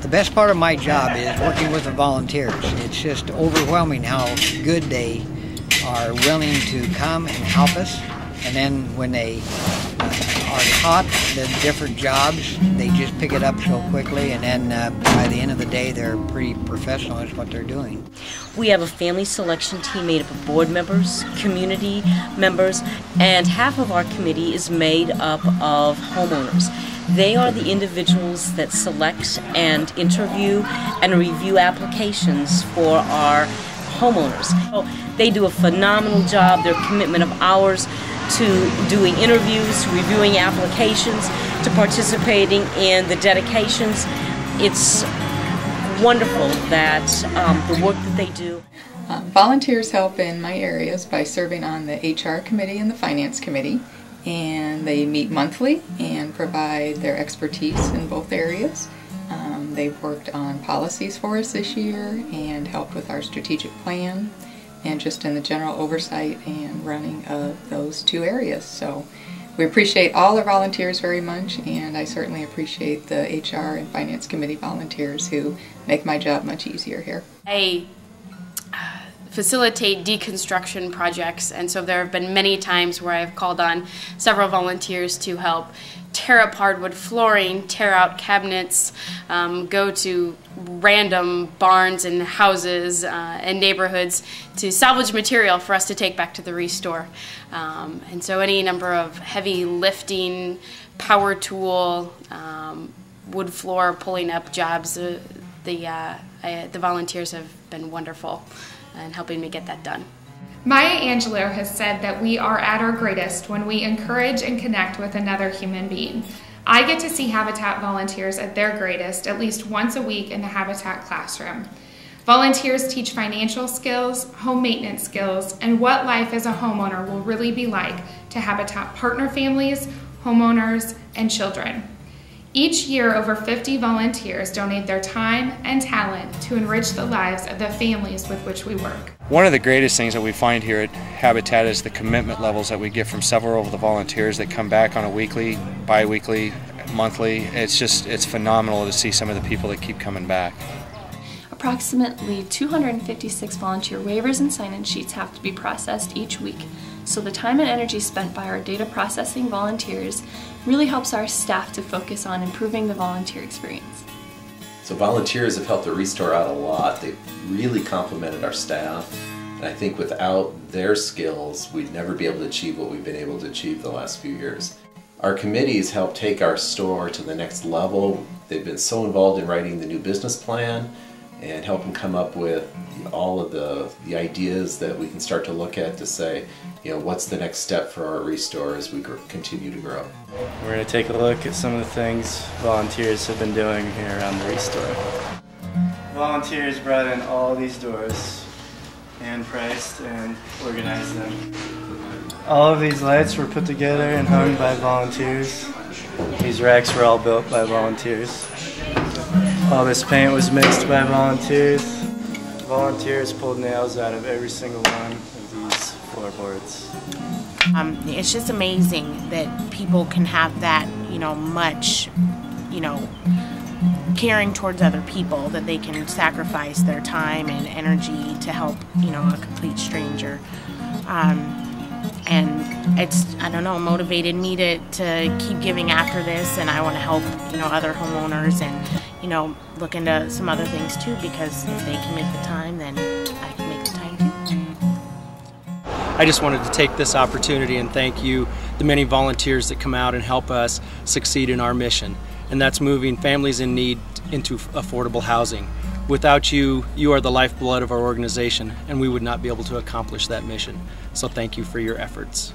The best part of my job is working with the volunteers. It's just overwhelming how good they are willing to come and help us. And then when they are taught the different jobs, they just pick it up so quickly, and then by the end of the day they're pretty professional at what they're doing. We have a family selection team made up of board members, community members, and half of our committee is made up of homeowners. They are the individuals that select and interview and review applications for our homeowners. So they do a phenomenal job. Their commitment of hours to doing interviews, reviewing applications, to participating in the dedications. It's wonderful that the work that they do. Volunteers help in my areas by serving on the HR committee and the finance committee, and they meet monthly and provide their expertise in both areas. They've worked on policies for us this year and helped with our strategic plan and just in the general oversight and running of those two areas. So we appreciate all our volunteers very much, and I certainly appreciate the HR and Finance Committee volunteers who make my job much easier here. I facilitate deconstruction projects, and so there have been many times where I've called on several volunteers to help tear up hardwood flooring, tear out cabinets, go to random barns and houses and neighborhoods to salvage material for us to take back to the restore. And so any number of heavy lifting, power tool, wood floor pulling up jobs, the volunteers have been wonderful in helping me get that done. Maya Angelou has said that we are at our greatest when we encourage and connect with another human being. I get to see Habitat volunteers at their greatest at least once a week in the Habitat classroom. Volunteers teach financial skills, home maintenance skills, and what life as a homeowner will really be like to Habitat partner families, homeowners, and children. Each year, over 50 volunteers donate their time and talent to enrich the lives of the families with which we work. One of the greatest things that we find here at Habitat is the commitment levels that we get from several of the volunteers that come back on a weekly, bi-weekly, monthly. It's phenomenal to see some of the people that keep coming back. Approximately 256 volunteer waivers and sign-in sheets have to be processed each week, so the time and energy spent by our data processing volunteers really helps our staff to focus on improving the volunteer experience. So volunteers have helped the Restore out a lot. They've really complimented our staff, and I think without their skills we'd never be able to achieve what we've been able to achieve the last few years. Our committees help take our store to the next level. They've been so involved in writing the new business plan and helping come up with all of the ideas that we can start to look at to say, you know, what's the next step for our Restore as we continue to grow. We're going to take a look at some of the things volunteers have been doing here around the Restore. Volunteers brought in all these doors, hand-priced and organized them. All of these lights were put together and hung by volunteers. These racks were all built by volunteers. All this paint was mixed by volunteers. Volunteers pulled nails out of every single one of these floorboards. It's just amazing that people can have that, much, caring towards other people, that they can sacrifice their time and energy to help, a complete stranger. And it's, motivated me to keep giving after this, and I want to help, other homeowners and, look into some other things too, because if they can make the time, then I can make the time too. I just wanted to take this opportunity and thank you, the many volunteers that come out and help us succeed in our mission, and that's moving families in need into affordable housing. Without you, you are the lifeblood of our organization, and we would not be able to accomplish that mission. So thank you for your efforts.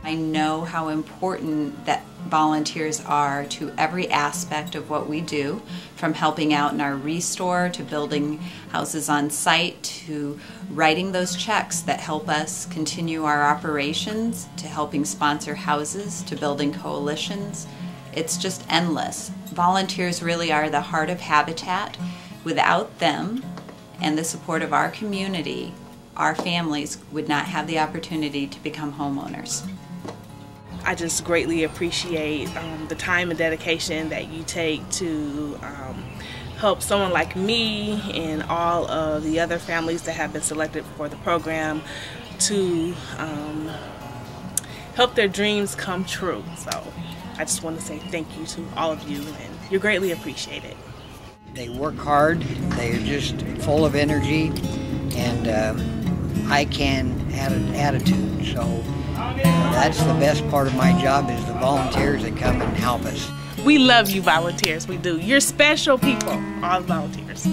I know how important that volunteers are to every aspect of what we do, from helping out in our Restore to building houses on site to writing those checks that help us continue our operations, to helping sponsor houses, to building coalitions. It's just endless. Volunteers really are the heart of Habitat. Without them and the support of our community, our families would not have the opportunity to become homeowners. I just greatly appreciate the time and dedication that you take to help someone like me and all of the other families that have been selected for the program to help their dreams come true. So I just want to say thank you to all of you, and you're greatly appreciated. They work hard, they're just full of energy, and I can attitude. So that's the best part of my job, is the volunteers that come and help us. We love you, volunteers. We do. You're special people, all volunteers.